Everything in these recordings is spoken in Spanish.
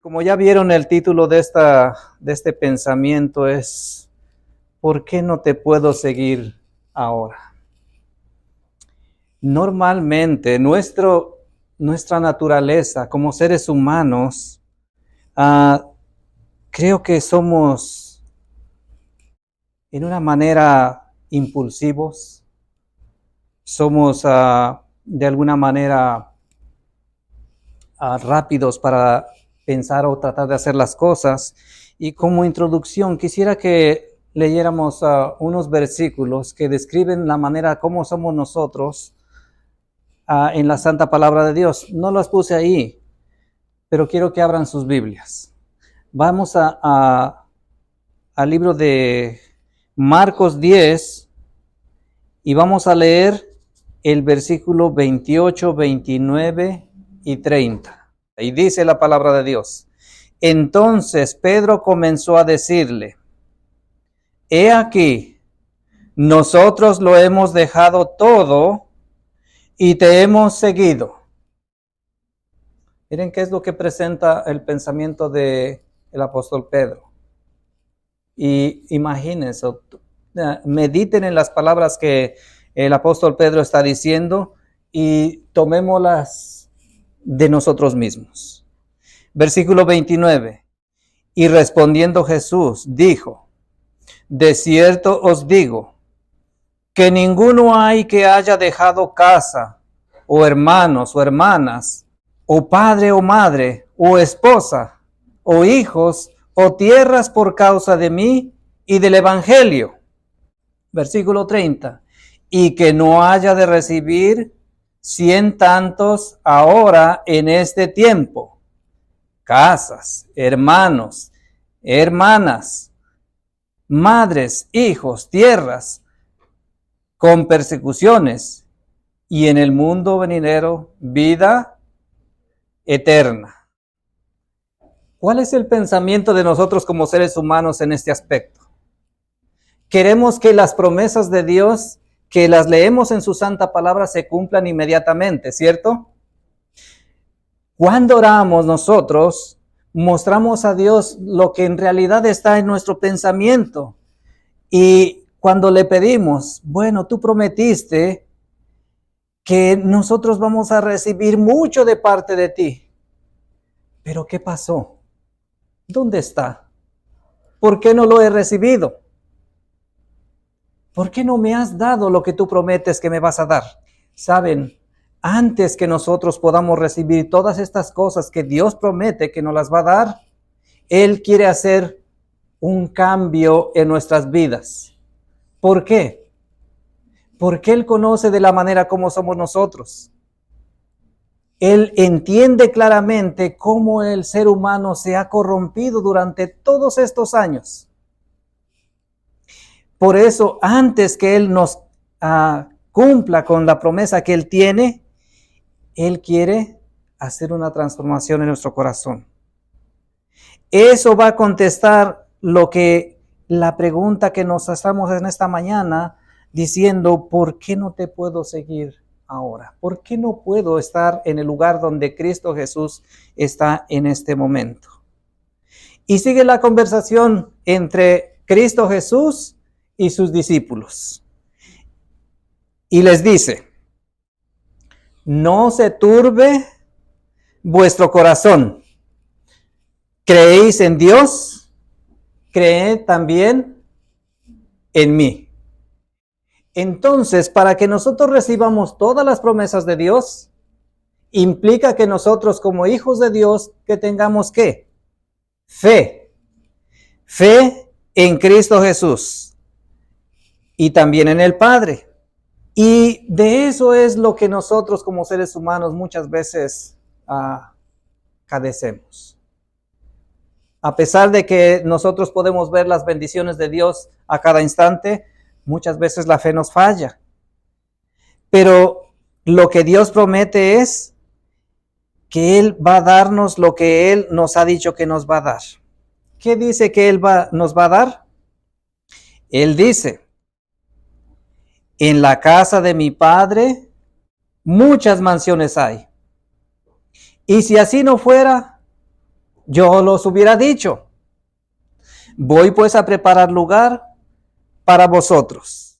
Como ya vieron, el título de este pensamiento es ¿por qué no te puedo seguir ahora? Normalmente nuestra naturaleza como seres humanos, creo que somos en una manera impulsivos, somos de alguna manera rápidos para pensar o tratar de hacer las cosas. Y como introducción quisiera que leyéramos unos versículos que describen la manera como somos nosotros en la Santa Palabra de Dios. No los puse ahí, pero quiero que abran sus Biblias. Vamos al libro de Marcos 10 y vamos a leer el versículo 28, 29 y 30. Y dice la palabra de Dios: entonces Pedro comenzó a decirle: he aquí, nosotros lo hemos dejado todo y te hemos seguido. Miren qué es lo que presenta el pensamiento del apóstol Pedro. Y imagínense, mediten en las palabras que el apóstol Pedro está diciendo y tomémoslas de nosotros mismos. Versículo 29. Y respondiendo Jesús, dijo: de cierto os digo, que ninguno hay que haya dejado casa, o hermanos, o hermanas, o padre o madre, o esposa, o hijos, o tierras por causa de mí y del evangelio. Versículo 30. Y que no haya de recibir 100 tantos ahora en este tiempo, casas, hermanos, hermanas, madres, hijos, tierras, con persecuciones, y en el mundo venidero vida eterna. ¿Cuál es el pensamiento de nosotros como seres humanos en este aspecto? Queremos que las promesas de Dios, que las leemos en su santa palabra, se cumplan inmediatamente, ¿cierto? Cuando oramos nosotros, mostramos a Dios lo que en realidad está en nuestro pensamiento. Y cuando le pedimos, bueno, tú prometiste que nosotros vamos a recibir mucho de parte de ti. Pero ¿qué pasó? ¿Dónde está? ¿Por qué no lo he recibido? ¿Por qué no me has dado lo que tú prometes que me vas a dar? Saben, antes que nosotros podamos recibir todas estas cosas que Dios promete que nos las va a dar, Él quiere hacer un cambio en nuestras vidas. ¿Por qué? Porque Él conoce de la manera como somos nosotros. Él entiende claramente cómo el ser humano se ha corrompido durante todos estos años. Por eso, antes que Él nos cumpla con la promesa que Él tiene, Él quiere hacer una transformación en nuestro corazón. Eso va a contestar la pregunta que nos hacemos en esta mañana, diciendo: ¿por qué no te puedo seguir ahora? ¿Por qué no puedo estar en el lugar donde Cristo Jesús está en este momento? Y sigue la conversación entre Cristo Jesús y sus discípulos. Y les dice: no se turbe vuestro corazón. ¿Creéis en Dios? Creed también en mí. Entonces, para que nosotros recibamos todas las promesas de Dios, implica que nosotros como hijos de Dios, que tengamos ¿qué? Fe. Fe en Cristo Jesús y también en el Padre. Y de eso es lo que nosotros como seres humanos muchas veces cadecemos. A pesar de que nosotros podemos ver las bendiciones de Dios a cada instante, muchas veces la fe nos falla. Pero lo que Dios promete es que Él va a darnos lo que Él nos ha dicho que nos va a dar. ¿Qué dice que Él nos va a dar? Él dice: en la casa de mi Padre muchas mansiones hay. Y si así no fuera, yo los hubiera dicho. Voy pues a preparar lugar para vosotros.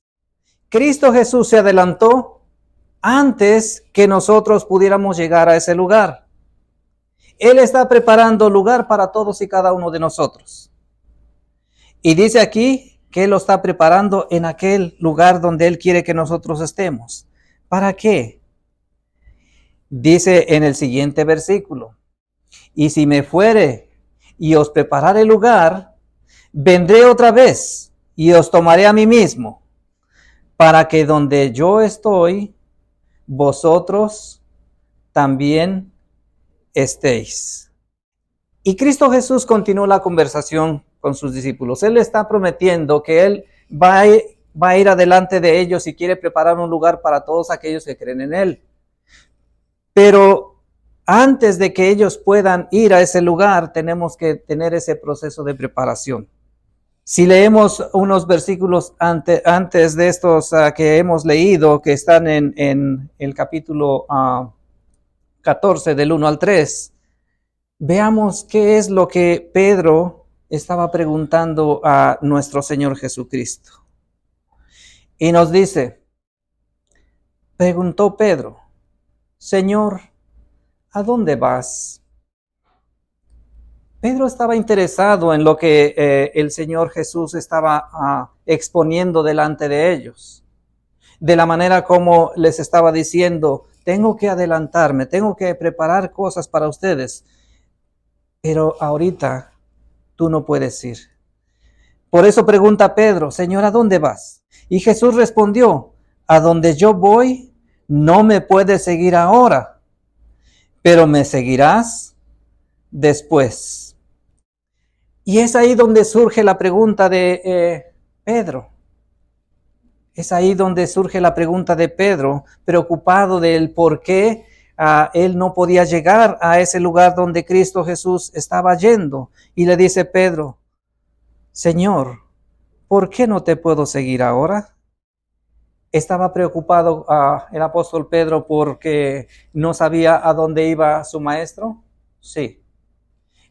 Cristo Jesús se adelantó antes que nosotros pudiéramos llegar a ese lugar. Él está preparando lugar para todos y cada uno de nosotros. Y dice aquí que Él lo está preparando en aquel lugar donde Él quiere que nosotros estemos. ¿Para qué? Dice en el siguiente versículo: y si me fuere y os preparare lugar, vendré otra vez y os tomaré a mí mismo, para que donde yo estoy, vosotros también estéis. Y Cristo Jesús continuó la conversación con sus discípulos. Él está prometiendo que Él va a ir adelante de ellos y quiere preparar un lugar para todos aquellos que creen en Él. Pero antes de que ellos puedan ir a ese lugar, tenemos que tener ese proceso de preparación. Si leemos unos versículos antes de estos que hemos leído, que están en el capítulo 14 del 1 al 3, veamos qué es lo que Pedro estaba preguntando a nuestro Señor Jesucristo. Y nos dice, preguntó Pedro: Señor, ¿a dónde vas? Pedro estaba interesado en lo que el Señor Jesús estaba exponiendo delante de ellos. De la manera como les estaba diciendo, tengo que adelantarme, tengo que preparar cosas para ustedes. Pero ahorita tú no puedes ir. Por eso pregunta Pedro, Señor, ¿a dónde vas? Y Jesús respondió, a donde yo voy, no me puedes seguir ahora, pero me seguirás después. Y es ahí donde surge la pregunta de Pedro. Es ahí donde surge la pregunta de Pedro, preocupado del por qué él no podía llegar a ese lugar donde Cristo Jesús estaba yendo. Y le dice Pedro, Señor, ¿por qué no te puedo seguir ahora? ¿Estaba preocupado el apóstol Pedro porque no sabía a dónde iba su maestro? Sí.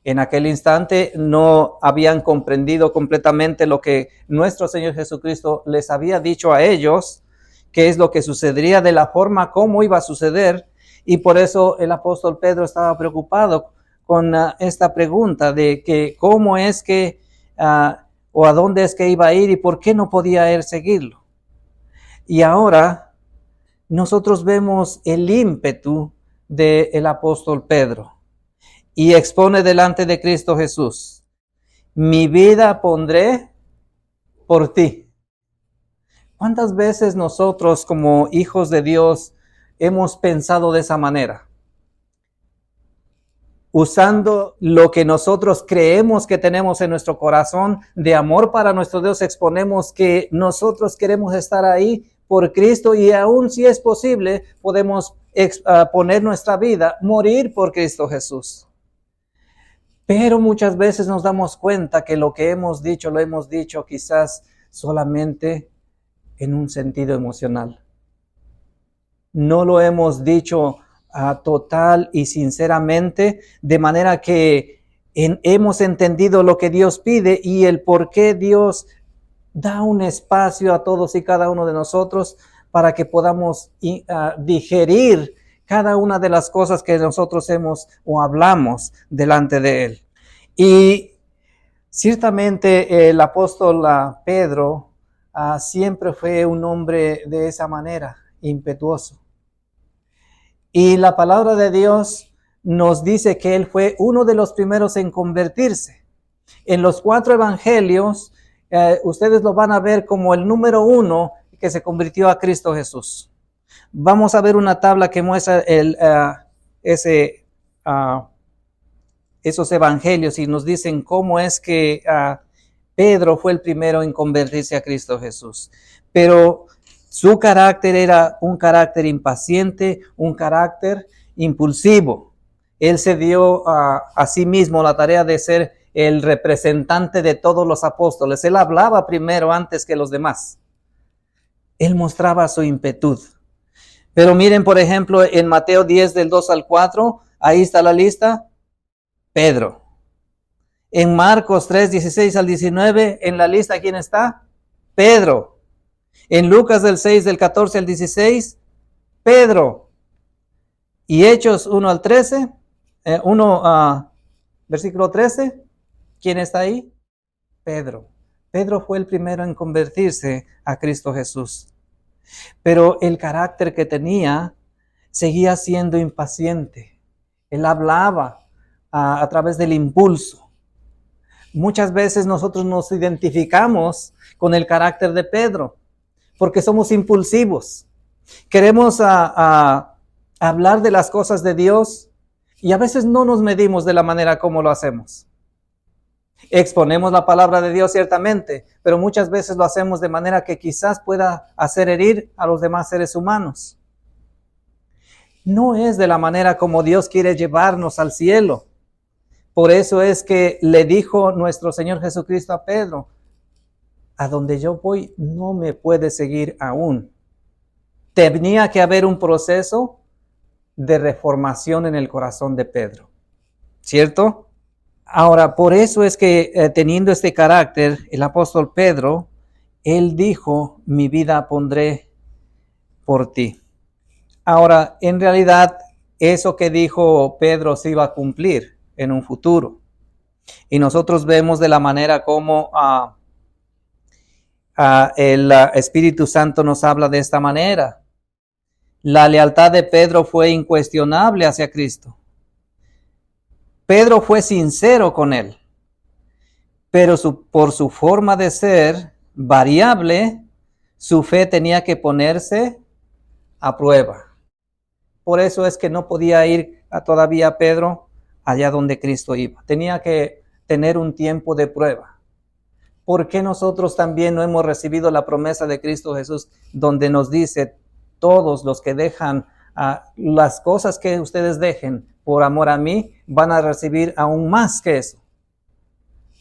En aquel instante no habían comprendido completamente lo que nuestro Señor Jesucristo les había dicho a ellos, qué es lo que sucedería, de la forma como iba a suceder, y por eso el apóstol Pedro estaba preocupado con esta pregunta de que cómo es que o a dónde es que iba a ir y por qué no podía él seguirlo. Y ahora nosotros vemos el ímpetu del apóstol Pedro. Y expone delante de Cristo Jesús, mi vida pondré por ti. ¿Cuántas veces nosotros como hijos de Dios hemos pensado de esa manera? Usando lo que nosotros creemos que tenemos en nuestro corazón de amor para nuestro Dios, exponemos que nosotros queremos estar ahí por Cristo y aún si es posible podemos poner nuestra vida, morir por Cristo Jesús. Pero muchas veces nos damos cuenta que lo que hemos dicho, lo hemos dicho quizás solamente en un sentido emocional. No lo hemos dicho total y sinceramente, de manera que hemos entendido lo que Dios pide y el por qué Dios da un espacio a todos y cada uno de nosotros para que podamos digerir cada una de las cosas que nosotros hemos o hablamos delante de Él. Y ciertamente el apóstol Pedro siempre fue un hombre de esa manera, impetuoso. Y la palabra de Dios nos dice que él fue uno de los primeros en convertirse. En los 4 evangelios, ustedes lo van a ver como el número 1 que se convirtió a Cristo Jesús. Vamos a ver una tabla que muestra esos evangelios y nos dicen cómo es que Pedro fue el primero en convertirse a Cristo Jesús. Pero su carácter era un carácter impaciente, un carácter impulsivo. Él se dio a sí mismo la tarea de ser el representante de todos los apóstoles. Él hablaba primero antes que los demás. Él mostraba su impetud. Pero miren, por ejemplo, en Mateo 10 del 2 al 4, ahí está la lista. Pedro. En Marcos 3, 16 al 19, en la lista, ¿quién está? Pedro. En Lucas del 6, del 14 al 16, Pedro. Y Hechos 1 al 13, versículo 13, ¿quién está ahí? Pedro. Pedro fue el primero en convertirse a Cristo Jesús. Pero el carácter que tenía seguía siendo impaciente. Él hablaba a través del impulso. Muchas veces nosotros nos identificamos con el carácter de Pedro, porque somos impulsivos. Queremos hablar de las cosas de Dios y a veces no nos medimos de la manera como lo hacemos. Exponemos la palabra de Dios ciertamente, pero muchas veces lo hacemos de manera que quizás pueda hacer herir a los demás seres humanos. No es de la manera como Dios quiere llevarnos al cielo. Por eso es que le dijo nuestro Señor Jesucristo a Pedro, a donde yo voy no me puedes seguir aún. Tenía que haber un proceso de reformación en el corazón de Pedro, ¿cierto? Ahora, por eso es que teniendo este carácter, el apóstol Pedro, él dijo, mi vida pondré por ti. Ahora, en realidad, eso que dijo Pedro se iba a cumplir en un futuro. Y nosotros vemos de la manera como el Espíritu Santo nos habla de esta manera. La lealtad de Pedro fue incuestionable hacia Cristo. Pedro fue sincero con él, pero por su forma de ser variable, su fe tenía que ponerse a prueba. Por eso es que no podía ir todavía Pedro allá donde Cristo iba. Tenía que tener un tiempo de prueba. ¿Por qué nosotros también no hemos recibido la promesa de Cristo Jesús donde nos dice, todos los que dejan las cosas que ustedes dejen por amor a mí, van a recibir aún más que eso?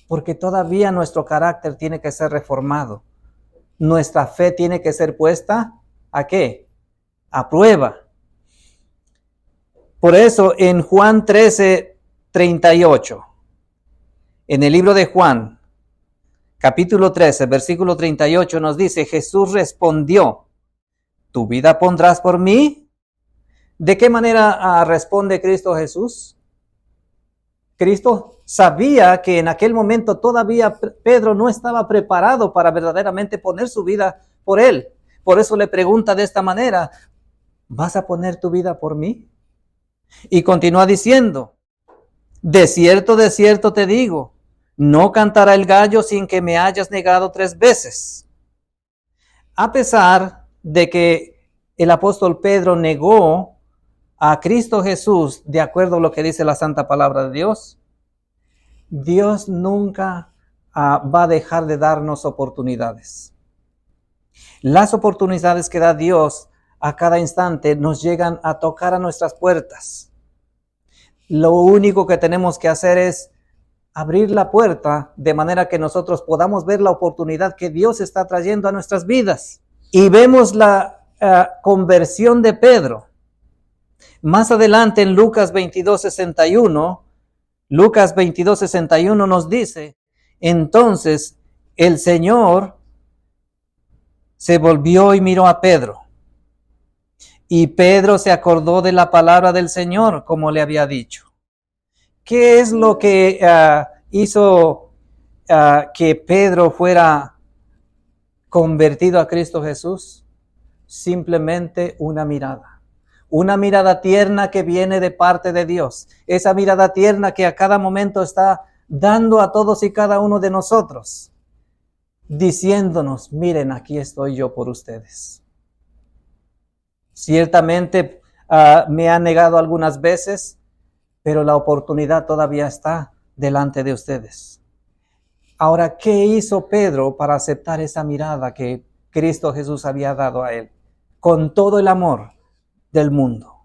Porque todavía nuestro carácter tiene que ser reformado. Nuestra fe tiene que ser puesta, ¿a qué? A prueba. Por eso en Juan 13, 38, en el libro de Juan, capítulo 13, versículo 38, nos dice, Jesús respondió, ¿tu vida pondrás por mí? ¿De qué manera responde Cristo Jesús? Cristo sabía que en aquel momento todavía Pedro no estaba preparado para verdaderamente poner su vida por él. Por eso le pregunta de esta manera, ¿vas a poner tu vida por mí? Y continúa diciendo, de cierto te digo, no cantará el gallo sin que me hayas negado 3 veces. A pesar de que el apóstol Pedro negó a Cristo Jesús de acuerdo a lo que dice la santa palabra de Dios, Dios nunca va a dejar de darnos oportunidades. Las oportunidades que da Dios a cada instante nos llegan a tocar a nuestras puertas. Lo único que tenemos que hacer es abrir la puerta de manera que nosotros podamos ver la oportunidad que Dios está trayendo a nuestras vidas. Y vemos la conversión de Pedro. Más adelante en Lucas 22:61, Lucas 22:61 nos dice, entonces el Señor se volvió y miró a Pedro. Y Pedro se acordó de la palabra del Señor, como le había dicho. ¿Qué es lo que hizo que Pedro fuera convertido a Cristo Jesús? Simplemente una mirada tierna que viene de parte de Dios. Esa mirada tierna que a cada momento está dando a todos y cada uno de nosotros, diciéndonos, miren, aquí estoy yo por ustedes. Ciertamente me han negado algunas veces, pero la oportunidad todavía está delante de ustedes. Ahora, ¿qué hizo Pedro para aceptar esa mirada que Cristo Jesús había dado a él? Con todo el amor del mundo.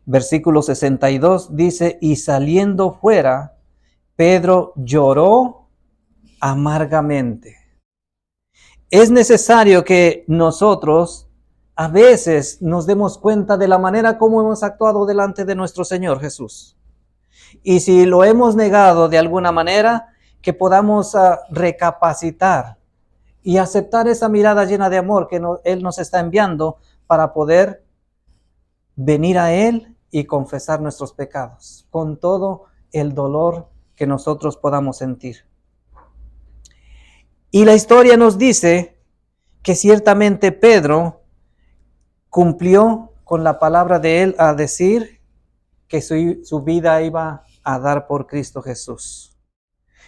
Versículo 62 dice, y saliendo fuera, Pedro lloró amargamente. Es necesario que nosotros a veces nos demos cuenta de la manera como hemos actuado delante de nuestro Señor Jesús. Y si lo hemos negado de alguna manera, que podamos recapacitar y aceptar esa mirada llena de amor que Él nos está enviando para poder venir a Él y confesar nuestros pecados con todo el dolor que nosotros podamos sentir. Y la historia nos dice que ciertamente Pedro cumplió con la palabra de Él a decir que su vida iba a dar por Cristo Jesús.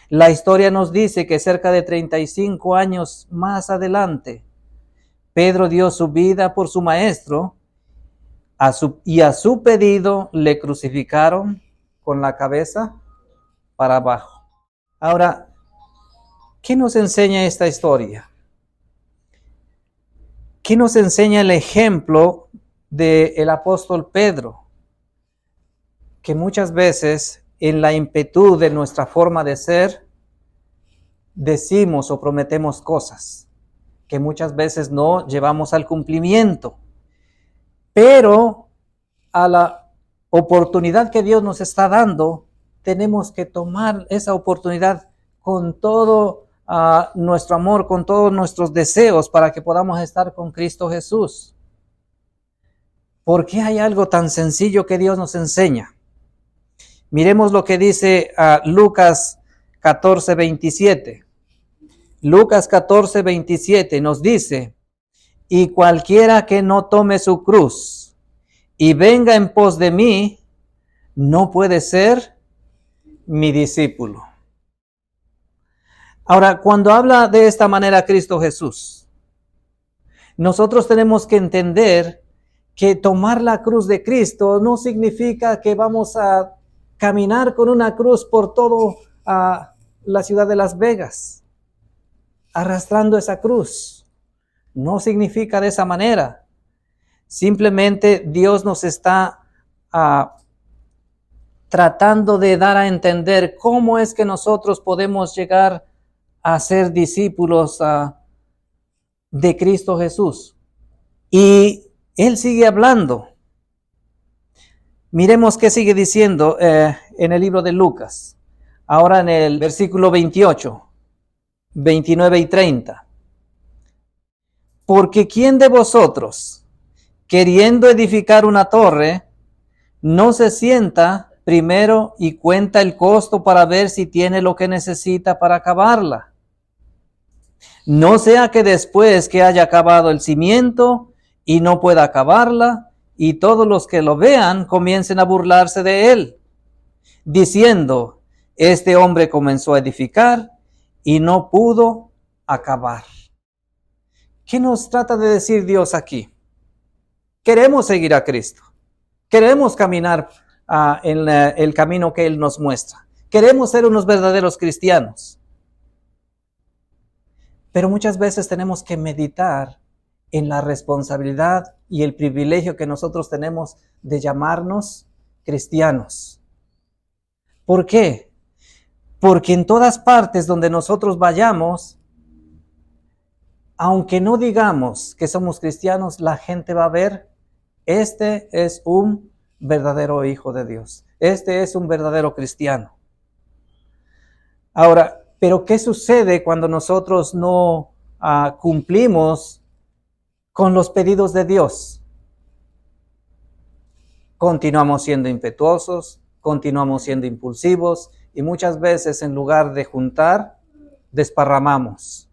La historia nos dice que cerca de 35 años más adelante, Pedro dio su vida por su maestro y a su pedido le crucificaron con la cabeza para abajo. Ahora, ¿qué nos enseña esta historia? ¿Qué nos enseña el ejemplo del apóstol Pedro? Que muchas veces en la impetu de nuestra forma de ser, decimos o prometemos cosas que muchas veces no llevamos al cumplimiento. Pero a la oportunidad que Dios nos está dando, tenemos que tomar esa oportunidad con todo nuestro amor, con todos nuestros deseos para que podamos estar con Cristo Jesús. Porque hay algo tan sencillo que Dios nos enseña. Miremos lo que dice Lucas 14:27. Lucas 14:27 nos dice: y cualquiera que no tome su cruz y venga en pos de mí, no puede ser mi discípulo. Ahora, cuando habla de esta manera Cristo Jesús, nosotros tenemos que entender que tomar la cruz de Cristo no significa que vamos a caminar con una cruz por todo la ciudad de Las Vegas, arrastrando esa cruz. No significa de esa manera. Simplemente Dios nos está tratando de dar a entender cómo es que nosotros podemos llegar a ser discípulos de Cristo Jesús. Y Él sigue hablando. Miremos qué sigue diciendo en el libro de Lucas. Ahora en el versículo 28, 29 y 30. Porque ¿quién de vosotros, queriendo edificar una torre, no se sienta primero y cuenta el costo para ver si tiene lo que necesita para acabarla? No sea que después que haya acabado el cimiento y no pueda acabarla, y todos los que lo vean comiencen a burlarse de él, diciendo: este hombre comenzó a edificar y no pudo acabar. ¿Qué nos trata de decir Dios aquí? Queremos seguir a Cristo. Queremos caminar en el camino que Él nos muestra. Queremos ser unos verdaderos cristianos. Pero muchas veces tenemos que meditar en la responsabilidad y el privilegio que nosotros tenemos de llamarnos cristianos. ¿Por qué? Porque en todas partes donde nosotros vayamos, aunque no digamos que somos cristianos, la gente va a ver: este es un verdadero hijo de Dios. Este es un verdadero cristiano. Ahora, ¿pero qué sucede cuando nosotros no cumplimos con los pedidos de Dios? Continuamos siendo impetuosos, continuamos siendo impulsivos y muchas veces en lugar de juntar, desparramamos.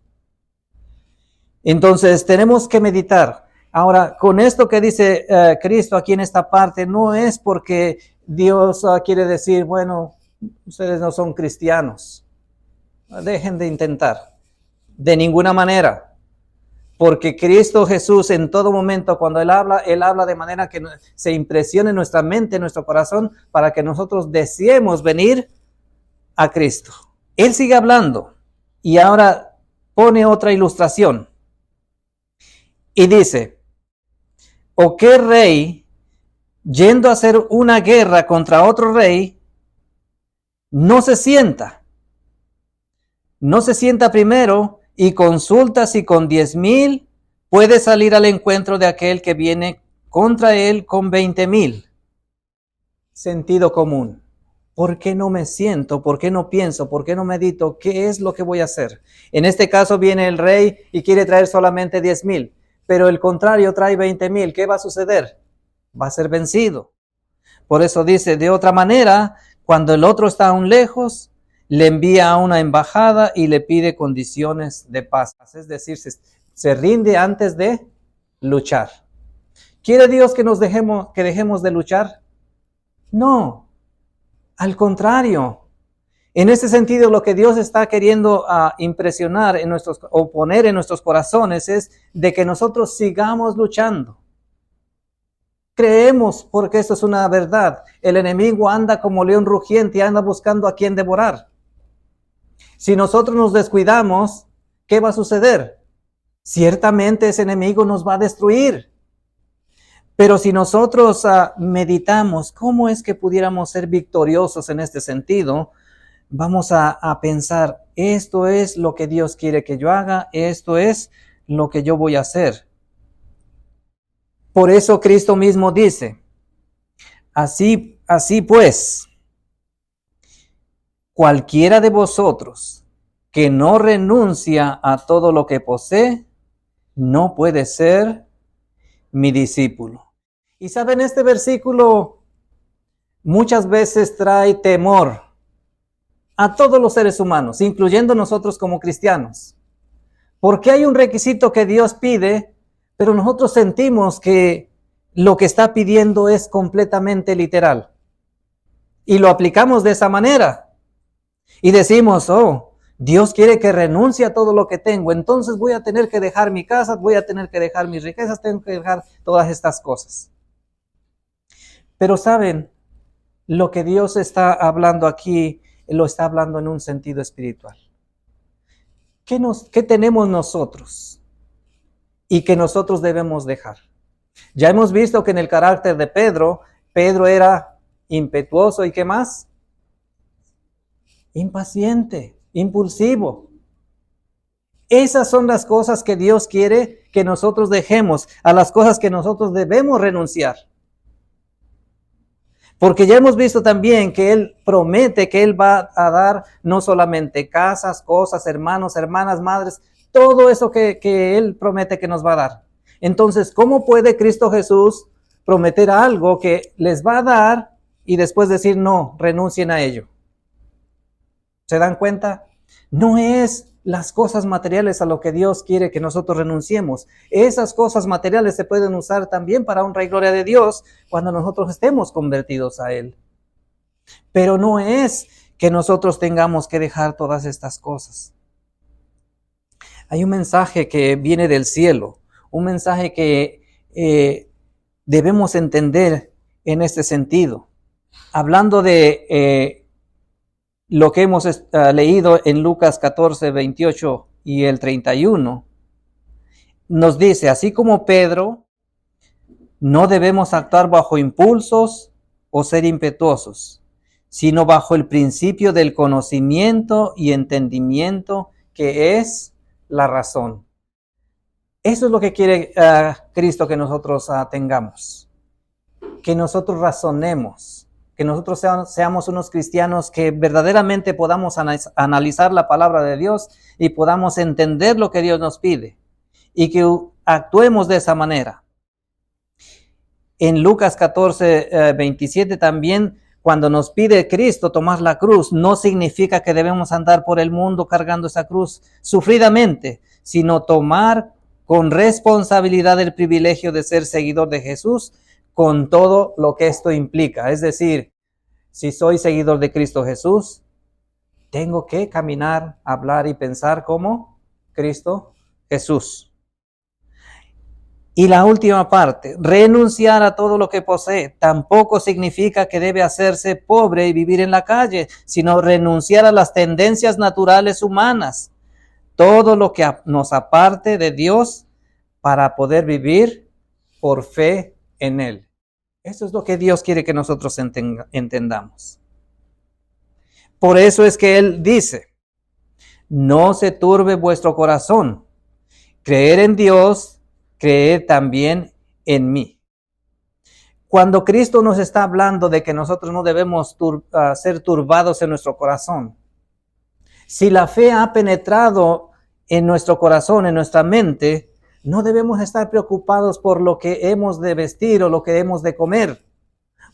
Entonces tenemos que meditar. Ahora, con esto que dice Cristo aquí en esta parte, no es porque Dios quiere decir: bueno, ustedes no son cristianos, dejen de intentar. De ninguna manera. Porque Cristo Jesús en todo momento cuando Él habla de manera que se impresione en nuestra mente, en nuestro corazón, para que nosotros deseemos venir a Cristo. Él sigue hablando y ahora pone otra ilustración. Y dice: ¿o qué rey, yendo a hacer una guerra contra otro rey, no se sienta primero y consulta si con 10,000 puede salir al encuentro de aquel que viene contra él con 20,000? Sentido común. ¿por qué no me siento? ¿Por qué no pienso? ¿Por qué no medito? ¿Qué es lo que voy a hacer? En este caso viene el rey y quiere traer solamente 10,000, pero el contrario trae 20,000. ¿Qué va a suceder? Va a ser vencido. Por eso dice, de otra manera, cuando el otro está aún lejos, le envía a una embajada y le pide condiciones de paz. Es decir, se rinde antes de luchar. ¿Quiere Dios que dejemos de luchar? No, al contrario. En ese sentido, lo que Dios está queriendo impresionar o poner en nuestros corazones es de que nosotros sigamos luchando. Creemos, porque esto es una verdad, el enemigo anda como león rugiente y anda buscando a quien devorar. Si nosotros nos descuidamos, ¿qué va a suceder? Ciertamente ese enemigo nos va a destruir. Pero si nosotros meditamos cómo es que pudiéramos ser victoriosos en este sentido, vamos a pensar, esto es lo que Dios quiere que yo haga, esto es lo que yo voy a hacer. Por eso Cristo mismo dice, así pues, cualquiera de vosotros que no renuncia a todo lo que posee, no puede ser mi discípulo. Y saben, este versículo muchas veces trae temor a todos los seres humanos, incluyendo nosotros como cristianos. Porque hay un requisito que Dios pide, pero nosotros sentimos que lo que está pidiendo es completamente literal. Y lo aplicamos de esa manera. Y decimos, Dios quiere que renuncie a todo lo que tengo, entonces voy a tener que dejar mi casa, voy a tener que dejar mis riquezas, tengo que dejar todas estas cosas. Pero saben, lo que Dios está hablando aquí, lo está hablando en un sentido espiritual. ¿Qué tenemos nosotros? Y que nosotros debemos dejar. Ya hemos visto que en el carácter de Pedro era impetuoso y ¿qué más? Impaciente, impulsivo. Esas son las cosas que Dios quiere que nosotros dejemos, a las cosas que nosotros debemos renunciar. Porque ya hemos visto también que Él promete que Él va a dar no solamente casas, cosas, hermanos, hermanas, madres, todo eso que Él promete que nos va a dar. Entonces, ¿cómo puede Cristo Jesús prometer algo que les va a dar y después decir no, renuncien a ello? ¿Se dan cuenta? No es las cosas materiales a lo que Dios quiere que nosotros renunciemos. Esas cosas materiales se pueden usar también para honra y gloria de Dios cuando nosotros estemos convertidos a Él. Pero no es que nosotros tengamos que dejar todas estas cosas. Hay un mensaje que viene del cielo, un mensaje que debemos entender en este sentido. Hablando de lo que hemos leído en Lucas 14, 28 y el 31, nos dice, así como Pedro, no debemos actuar bajo impulsos o ser impetuosos, sino bajo el principio del conocimiento y entendimiento que es la razón. Eso es lo que quiere Cristo que nosotros tengamos, que nosotros razonemos, que nosotros seamos unos cristianos que verdaderamente podamos analizar la palabra de Dios y podamos entender lo que Dios nos pide y que actuemos de esa manera. En Lucas 14, 27 también, cuando nos pide Cristo tomar la cruz, no significa que debemos andar por el mundo cargando esa cruz sufridamente, sino tomar con responsabilidad el privilegio de ser seguidor de Jesús, con todo lo que esto implica. Es decir, si soy seguidor de Cristo Jesús, tengo que caminar, hablar y pensar como Cristo Jesús. Y la última parte, renunciar a todo lo que posee, tampoco significa que debe hacerse pobre y vivir en la calle, sino renunciar a las tendencias naturales humanas, todo lo que nos aparte de Dios para poder vivir por fe en Él. Eso es lo que Dios quiere que nosotros entendamos. Por eso es que Él dice, no se turbe vuestro corazón, creer en Dios, creed también en mí. Cuando Cristo nos está hablando de que nosotros no debemos ser turbados en nuestro corazón, si la fe ha penetrado en nuestro corazón, en nuestra mente, no debemos estar preocupados por lo que hemos de vestir o lo que hemos de comer,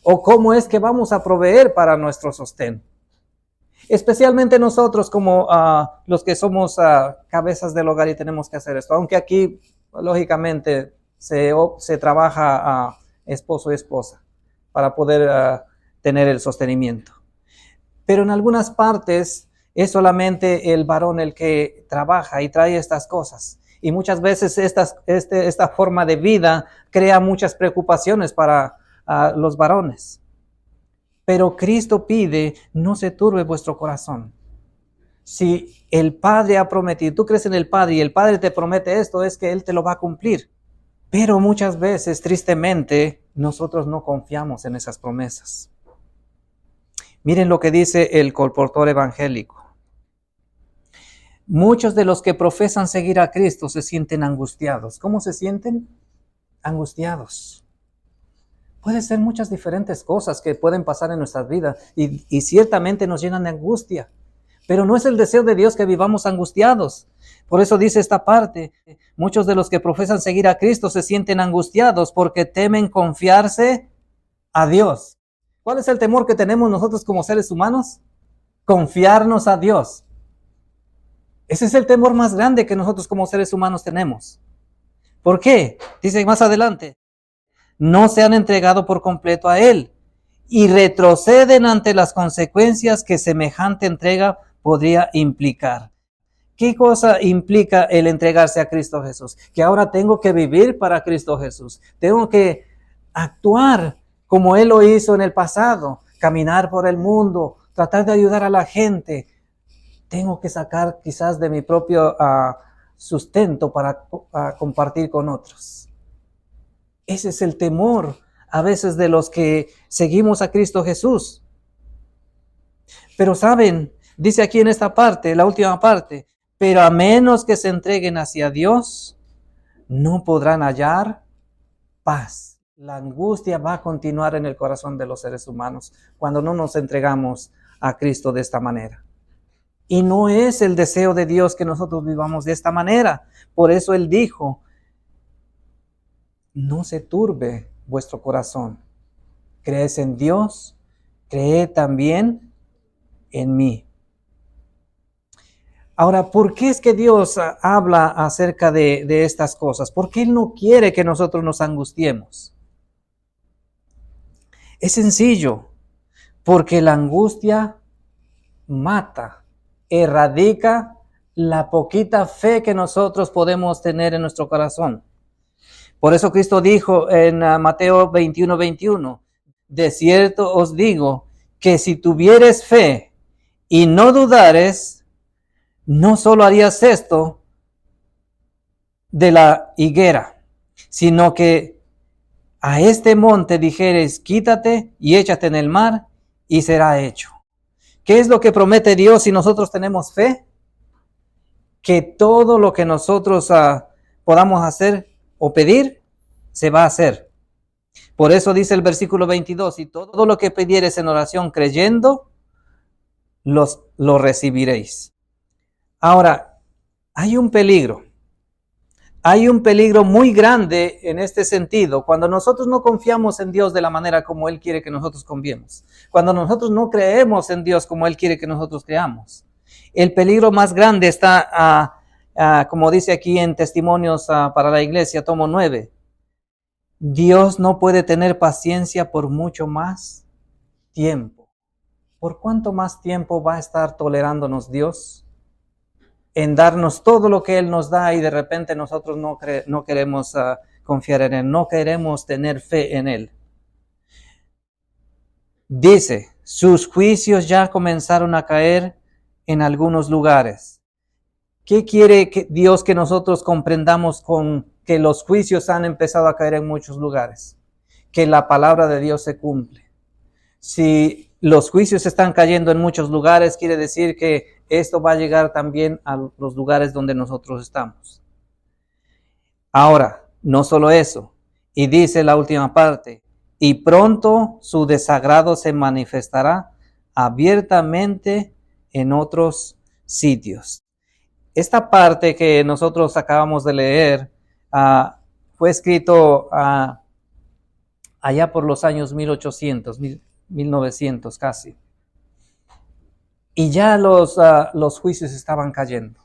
o cómo es que vamos a proveer para nuestro sostén. Especialmente nosotros como los que somos cabezas del hogar y tenemos que hacer esto, aunque aquí lógicamente se trabaja esposo y esposa para poder tener el sostenimiento. Pero en algunas partes es solamente el varón el que trabaja y trae estas cosas. Y muchas veces esta forma de vida crea muchas preocupaciones para los varones. Pero Cristo pide, no se turbe vuestro corazón. Si el Padre ha prometido, tú crees en el Padre y el Padre te promete esto, es que Él te lo va a cumplir. Pero muchas veces, tristemente, nosotros no confiamos en esas promesas. Miren lo que dice el colportor evangélico. Muchos de los que profesan seguir a Cristo se sienten angustiados. ¿Cómo se sienten? Angustiados. Puede ser muchas diferentes cosas que pueden pasar en nuestras vidas y ciertamente nos llenan de angustia. Pero no es el deseo de Dios que vivamos angustiados. Por eso dice esta parte, muchos de los que profesan seguir a Cristo se sienten angustiados porque temen confiarse a Dios. ¿Cuál es el temor que tenemos nosotros como seres humanos? Confiarnos a Dios. Ese es el temor más grande que nosotros como seres humanos tenemos. ¿Por qué? Dice más adelante, no se han entregado por completo a Él y retroceden ante las consecuencias que semejante entrega podría implicar. ¿Qué cosa implica el entregarse a Cristo Jesús? Que ahora tengo que vivir para Cristo Jesús. Tengo que actuar como Él lo hizo en el pasado, caminar por el mundo, tratar de ayudar a la gente. Tengo que sacar quizás de mi propio sustento para compartir con otros. Ese es el temor a veces de los que seguimos a Cristo Jesús. Pero saben, dice aquí en esta parte, la última parte, pero a menos que se entreguen hacia Dios, no podrán hallar paz. La angustia va a continuar en el corazón de los seres humanos cuando no nos entregamos a Cristo de esta manera. Y no es el deseo de Dios que nosotros vivamos de esta manera. Por eso Él dijo, no se turbe vuestro corazón. ¿Crees en Dios? Cree también en mí. Ahora, ¿por qué es que Dios habla acerca de estas cosas? ¿Por qué Él no quiere que nosotros nos angustiemos? Es sencillo, porque la angustia mata, erradica la poquita fe que nosotros podemos tener en nuestro corazón. Por eso Cristo dijo en Mateo 21:21, de cierto os digo que si tuvieres fe y no dudares, no solo harías esto de la higuera, sino que a este monte dijeres, quítate y échate en el mar, y será hecho. ¿Qué es lo que promete Dios si nosotros tenemos fe? Que todo lo que nosotros podamos hacer o pedir, se va a hacer. Por eso dice el versículo 22, y todo lo que pidieres en oración creyendo, lo recibiréis. Ahora, hay un peligro muy grande en este sentido, cuando nosotros no confiamos en Dios de la manera como Él quiere que nosotros confiemos, cuando nosotros no creemos en Dios como Él quiere que nosotros creamos. El peligro más grande está, como dice aquí en Testimonios para la Iglesia, tomo 9. Dios no puede tener paciencia por mucho más tiempo. ¿Por cuánto más tiempo va a estar tolerándonos Dios en darnos todo lo que Él nos da y de repente nosotros no queremos confiar en Él, no queremos tener fe en Él? Dice, sus juicios ya comenzaron a caer en algunos lugares. ¿Qué quiere Dios que nosotros comprendamos con que los juicios han empezado a caer en muchos lugares? Que la palabra de Dios se cumple. Si los juicios están cayendo en muchos lugares, quiere decir que esto va a llegar también a los lugares donde nosotros estamos. Ahora, no solo eso, y dice la última parte, y pronto su desagrado se manifestará abiertamente en otros sitios. Esta parte que nosotros acabamos de leer fue escrito allá por los años 1800, 1900 casi. Y ya los juicios estaban cayendo.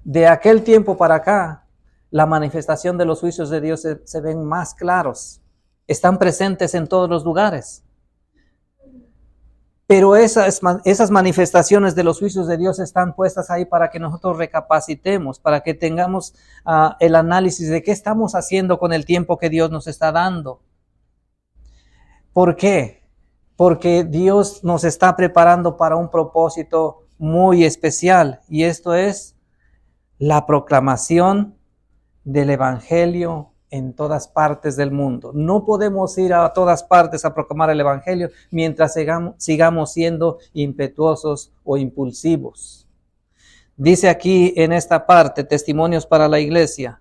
De aquel tiempo para acá, la manifestación de los juicios de Dios se ven más claros. Están presentes en todos los lugares. Pero esas manifestaciones de los juicios de Dios están puestas ahí para que nosotros recapacitemos, para que tengamos el análisis de qué estamos haciendo con el tiempo que Dios nos está dando. ¿Por qué? Porque Dios nos está preparando para un propósito muy especial, y esto es la proclamación del Evangelio en todas partes del mundo. No podemos ir a todas partes a proclamar el Evangelio mientras sigamos siendo impetuosos o impulsivos. Dice aquí en esta parte, Testimonios para la Iglesia,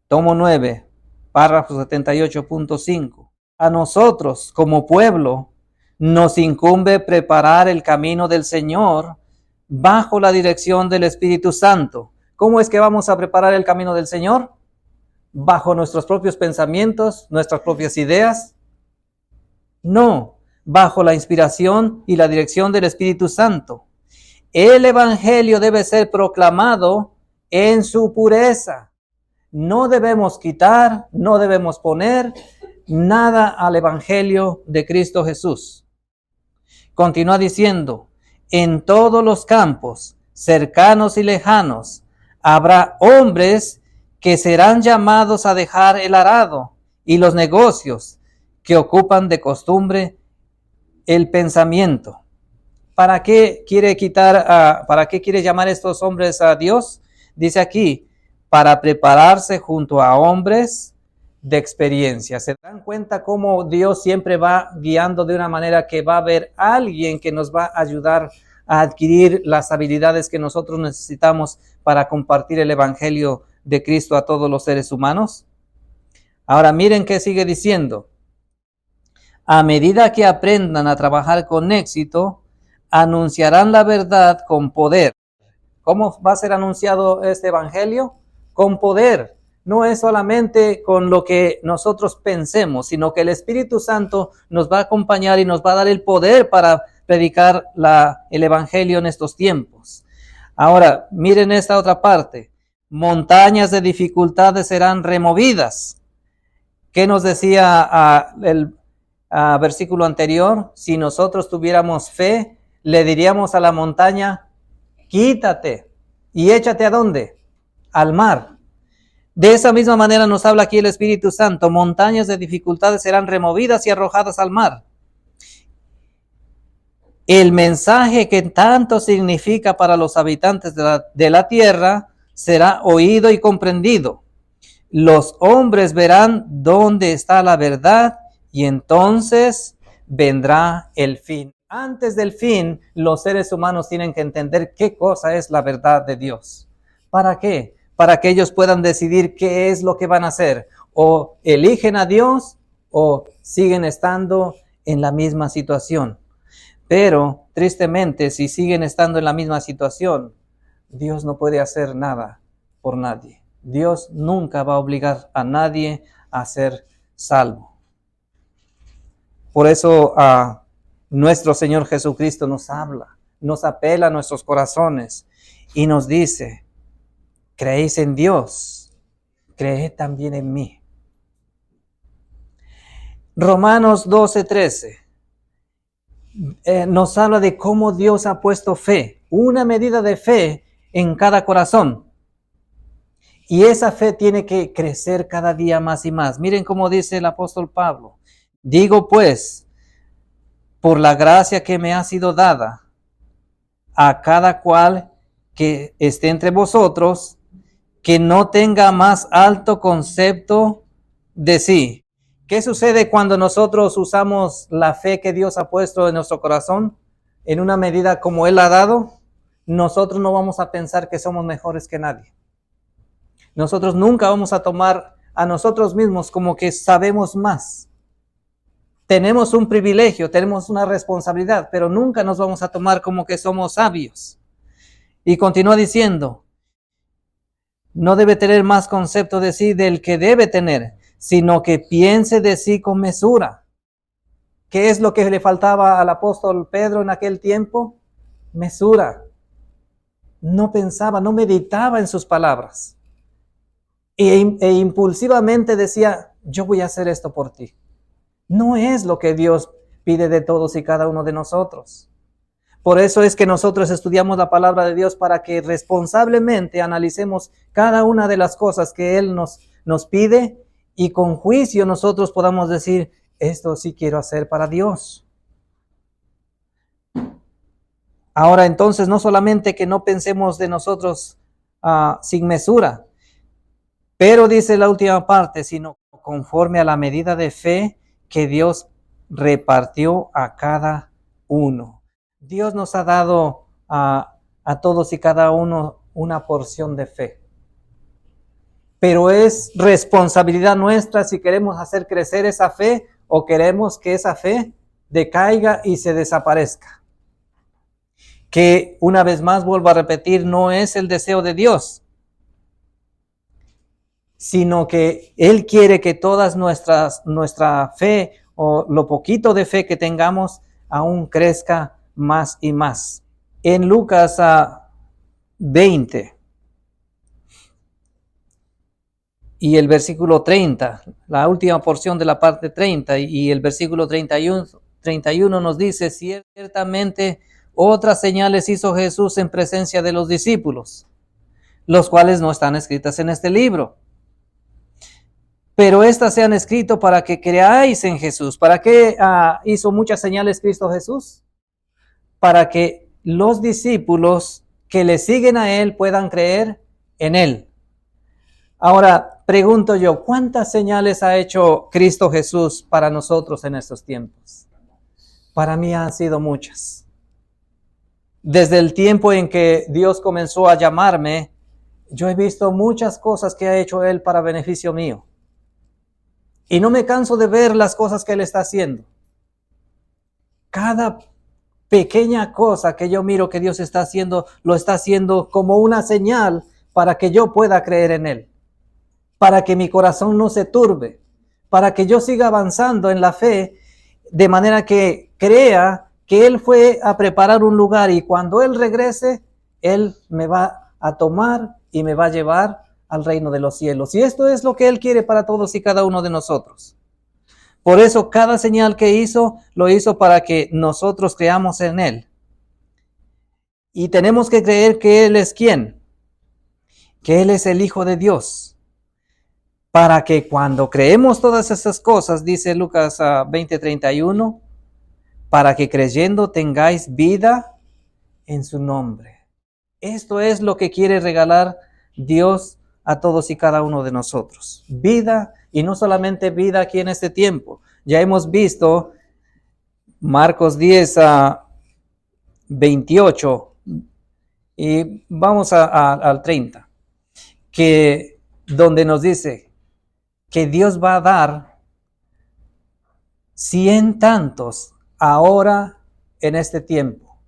tomo 9, párrafo 78.5. A nosotros, como pueblo, nos incumbe preparar el camino del Señor bajo la dirección del Espíritu Santo. ¿Cómo es que vamos a preparar el camino del Señor? ¿Bajo nuestros propios pensamientos, nuestras propias ideas? No, bajo la inspiración y la dirección del Espíritu Santo. El Evangelio debe ser proclamado en su pureza. No debemos quitar, no debemos poner nada al Evangelio de Cristo Jesús. Continúa diciendo, en todos los campos, cercanos y lejanos, habrá hombres que serán llamados a dejar el arado y los negocios que ocupan de costumbre el pensamiento. ¿Para qué quiere para qué quiere llamar estos hombres a Dios? Dice aquí, para prepararse junto a hombres de experiencia. ¿Se dan cuenta cómo Dios siempre va guiando de una manera que va a haber alguien que nos va a ayudar a adquirir las habilidades que nosotros necesitamos para compartir el Evangelio de Cristo a todos los seres humanos? Ahora miren qué sigue diciendo. A medida que aprendan a trabajar con éxito, anunciarán la verdad con poder. ¿Cómo va a ser anunciado este Evangelio? Con poder. No es solamente con lo que nosotros pensemos, sino que el Espíritu Santo nos va a acompañar y nos va a dar el poder para predicar el Evangelio en estos tiempos. Ahora, miren esta otra parte. Montañas de dificultades serán removidas. ¿Qué nos decía el versículo anterior? Si nosotros tuviéramos fe, le diríamos a la montaña, quítate y échate ¿a dónde? Al mar. De esa misma manera nos habla aquí el Espíritu Santo. Montañas de dificultades serán removidas y arrojadas al mar. El mensaje que tanto significa para los habitantes de la tierra será oído y comprendido. Los hombres verán dónde está la verdad y entonces vendrá el fin. Antes del fin, los seres humanos tienen que entender qué cosa es la verdad de Dios. ¿Para qué? Para que ellos puedan decidir qué es lo que van a hacer. O eligen a Dios o siguen estando en la misma situación. Pero, tristemente, si siguen estando en la misma situación, Dios no puede hacer nada por nadie. Dios nunca va a obligar a nadie a ser salvo. Por eso nuestro Señor Jesucristo nos habla, nos apela a nuestros corazones y nos dice, ¿creéis en Dios? Creed también en mí. Romanos 12:13 nos habla de cómo Dios ha puesto fe, una medida de fe en cada corazón. Y esa fe tiene que crecer cada día más y más. Miren cómo dice el apóstol Pablo. Digo pues, por la gracia que me ha sido dada, a cada cual que esté entre vosotros, que no tenga más alto concepto de sí. ¿Qué sucede cuando nosotros usamos la fe que Dios ha puesto en nuestro corazón en una medida como Él ha dado? Nosotros no vamos a pensar que somos mejores que nadie. Nosotros nunca vamos a tomar a nosotros mismos como que sabemos más. Tenemos un privilegio, tenemos una responsabilidad, pero nunca nos vamos a tomar como que somos sabios. Y continúa diciendo, no debe tener más concepto de sí del que debe tener, sino que piense de sí con mesura. ¿Qué es lo que le faltaba al apóstol Pedro en aquel tiempo? Mesura. No pensaba, no meditaba en sus palabras. E impulsivamente decía, yo voy a hacer esto por ti. No es lo que Dios pide de todos y cada uno de nosotros. Por eso es que nosotros estudiamos la palabra de Dios para que responsablemente analicemos cada una de las cosas que Él nos pide y con juicio nosotros podamos decir, esto sí quiero hacer para Dios. Ahora entonces, no solamente que no pensemos de nosotros sin mesura, pero dice la última parte, sino conforme a la medida de fe que Dios repartió a cada uno. Dios nos ha dado a todos y cada uno una porción de fe. Pero es responsabilidad nuestra si queremos hacer crecer esa fe o queremos que esa fe decaiga y se desaparezca. Que una vez más vuelvo a repetir, no es el deseo de Dios, sino que Él quiere que toda nuestra fe o lo poquito de fe que tengamos aún crezca más y más. En Lucas 20 y el versículo 30, la última porción de la parte 30 y el versículo 31 nos dice, ciertamente otras señales hizo Jesús en presencia de los discípulos, los cuales no están escritas en este libro. Pero estas se han escrito para que creáis en Jesús. ¿Para qué hizo muchas señales Cristo Jesús? Para que los discípulos que le siguen a Él puedan creer en Él. Ahora, pregunto yo, ¿cuántas señales ha hecho Cristo Jesús para nosotros en estos tiempos? Para mí han sido muchas. Desde el tiempo en que Dios comenzó a llamarme, yo he visto muchas cosas que ha hecho Él para beneficio mío. Y no me canso de ver las cosas que Él está haciendo. Cada pequeña cosa que yo miro que Dios está haciendo, lo está haciendo como una señal para que yo pueda creer en Él. Para que mi corazón no se turbe. Para que yo siga avanzando en la fe, de manera que crea que Él fue a preparar un lugar y cuando Él regrese, Él me va a tomar y me va a llevar al reino de los cielos. Y esto es lo que Él quiere para todos y cada uno de nosotros. Por eso cada señal que hizo, lo hizo para que nosotros creamos en Él. Y tenemos que creer que Él es ¿quién? Que Él es el Hijo de Dios. Para que cuando creemos todas esas cosas, dice Lucas 20:31, para que creyendo tengáis vida en su nombre. Esto es lo que quiere regalar Dios a todos y cada uno de nosotros. Vida, y no solamente vida aquí en este tiempo. Ya hemos visto Marcos 10:28 y vamos al 30, que donde nos dice que Dios va a dar 100 tantos ahora en este tiempo.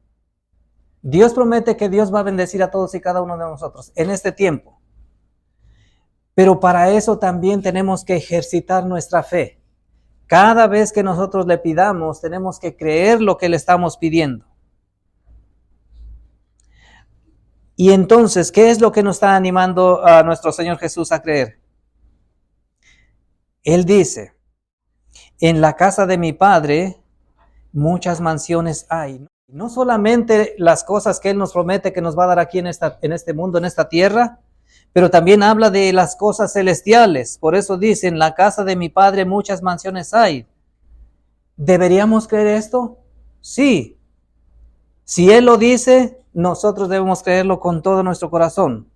Dios promete que Dios va a bendecir a todos y cada uno de nosotros en este tiempo. Pero para eso también tenemos que ejercitar nuestra fe. Cada vez que nosotros le pidamos, tenemos que creer lo que le estamos pidiendo. Y entonces, ¿qué es lo que nos está animando a nuestro Señor Jesús a creer? Él dice, en la casa de mi Padre muchas mansiones hay. No solamente las cosas que Él nos promete que nos va a dar aquí en este mundo, en esta tierra, pero también habla de las cosas celestiales. Por eso dice, en la casa de mi Padre muchas mansiones hay. ¿Deberíamos creer esto? Sí. Si Él lo dice, nosotros debemos creerlo con todo nuestro corazón.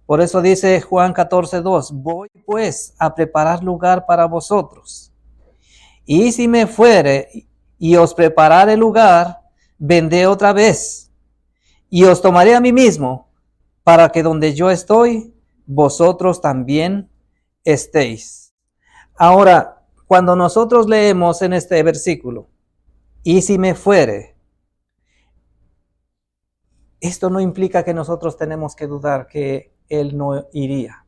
Por eso dice Juan 14:2, voy pues a preparar lugar para vosotros. Y si me fuere y os preparare lugar, vendré otra vez y os tomaré a mí mismo, para que donde yo estoy, vosotros también estéis. Ahora, cuando nosotros leemos en este versículo, y si me fuere, esto no implica que nosotros tenemos que dudar que Él no iría.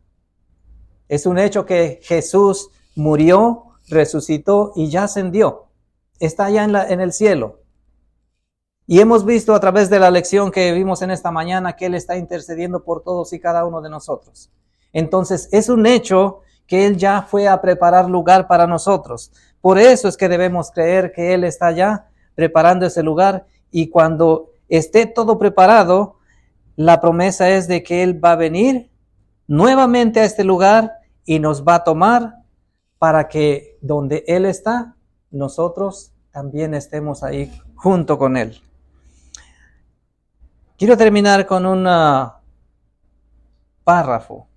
Es un hecho que Jesús murió, resucitó y ya ascendió. Está allá en el cielo. Y hemos visto a través de la lección que vimos en esta mañana que Él está intercediendo por todos y cada uno de nosotros. Entonces, es un hecho que Él ya fue a preparar lugar para nosotros. Por eso es que debemos creer que Él está ya preparando ese lugar, y cuando esté todo preparado, la promesa es de que Él va a venir nuevamente a este lugar y nos va a tomar para que donde Él está, nosotros también estemos ahí junto con Él. Quiero terminar con un párrafo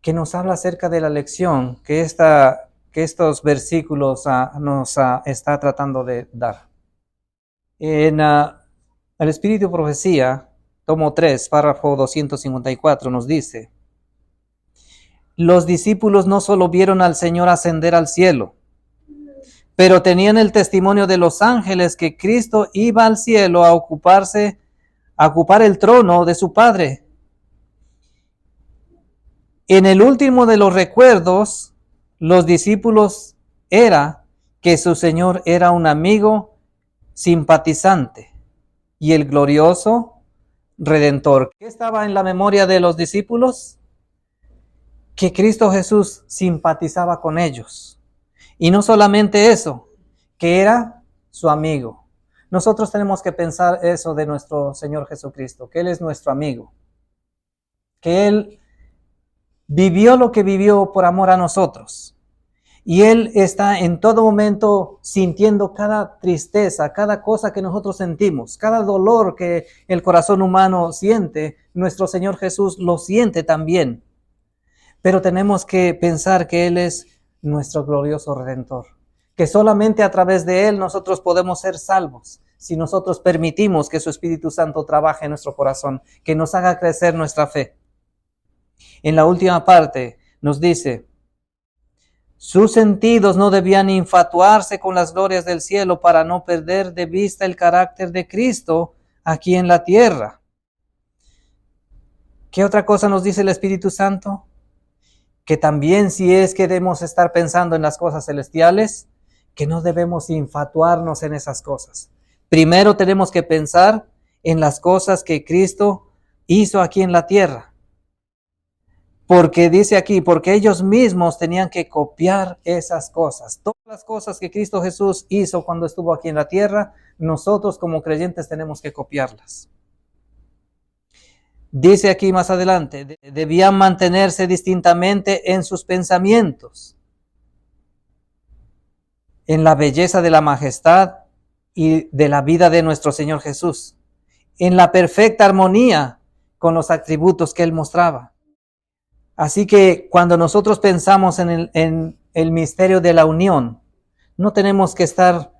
que nos habla acerca de la lección que estos versículos nos está tratando de dar. En el Espíritu de Profecía, tomo 3, párrafo 254, nos dice: los discípulos no solo vieron al Señor ascender al cielo, pero tenían el testimonio de los ángeles que Cristo iba al cielo a ocupar el trono de su Padre. En el último de los recuerdos, los discípulos era que su Señor era un amigo simpatizante y el glorioso Redentor. ¿Qué estaba en la memoria de los discípulos? Que Cristo Jesús simpatizaba con ellos. Y no solamente eso, que era su amigo. Nosotros tenemos que pensar eso de nuestro Señor Jesucristo, que Él es nuestro amigo, que Él vivió lo que vivió por amor a nosotros. Y Él está en todo momento sintiendo cada tristeza, cada cosa que nosotros sentimos, cada dolor que el corazón humano siente, nuestro Señor Jesús lo siente también. Pero tenemos que pensar que Él es nuestro glorioso Redentor, que solamente a través de Él nosotros podemos ser salvos, si nosotros permitimos que su Espíritu Santo trabaje en nuestro corazón, que nos haga crecer nuestra fe. En la última parte nos dice: sus sentidos no debían infatuarse con las glorias del cielo para no perder de vista el carácter de Cristo aquí en la tierra. ¿Qué otra cosa nos dice el Espíritu Santo? Que también, si es que debemos estar pensando en las cosas celestiales, que no debemos infatuarnos en esas cosas. Primero tenemos que pensar en las cosas que Cristo hizo aquí en la tierra. Porque dice aquí, porque ellos mismos tenían que copiar esas cosas. Todas las cosas que Cristo Jesús hizo cuando estuvo aquí en la tierra, nosotros como creyentes tenemos que copiarlas. Dice aquí más adelante, debían mantenerse distintamente en sus pensamientos, en la belleza de la majestad y de la vida de nuestro Señor Jesús, en la perfecta armonía con los atributos que Él mostraba. Así que cuando nosotros pensamos en el misterio de la unión, no tenemos que estar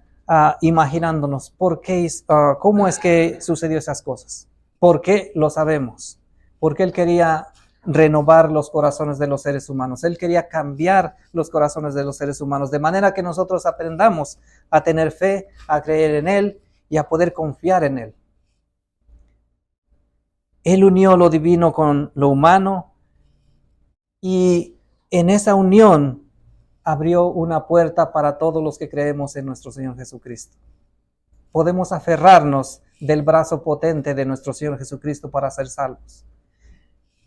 imaginándonos cómo es que sucedió esas cosas. ¿Por qué? Lo sabemos. Porque Él quería renovar los corazones de los seres humanos. Él quería cambiar los corazones de los seres humanos, de manera que nosotros aprendamos a tener fe, a creer en Él y a poder confiar en Él. Él unió lo divino con lo humano, y en esa unión abrió una puerta para todos los que creemos en nuestro Señor Jesucristo. Podemos aferrarnos del brazo potente de nuestro Señor Jesucristo para ser salvos.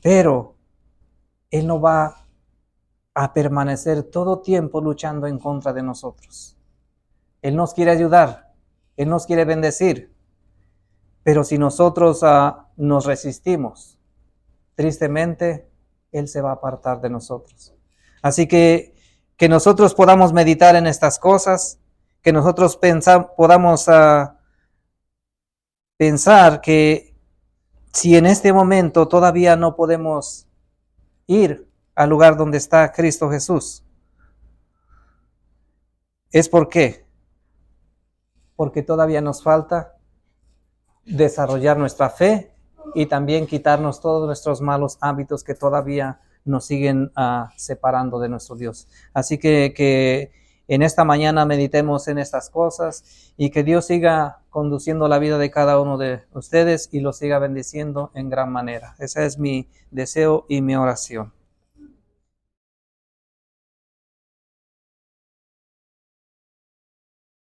Pero Él no va a permanecer todo tiempo luchando en contra de nosotros. Él nos quiere ayudar, Él nos quiere bendecir. Pero si nosotros nos resistimos, tristemente, Él se va a apartar de nosotros. Así que nosotros podamos meditar en estas cosas, que nosotros podamos pensar que si en este momento todavía no podemos ir al lugar donde está Cristo Jesús, ¿es por qué? Porque todavía nos falta desarrollar nuestra fe y también quitarnos todos nuestros malos hábitos que todavía nos siguen separando de nuestro Dios. Así que en esta mañana meditemos en estas cosas y que Dios siga conduciendo la vida de cada uno de ustedes y los siga bendiciendo en gran manera. Ese es mi deseo y mi oración.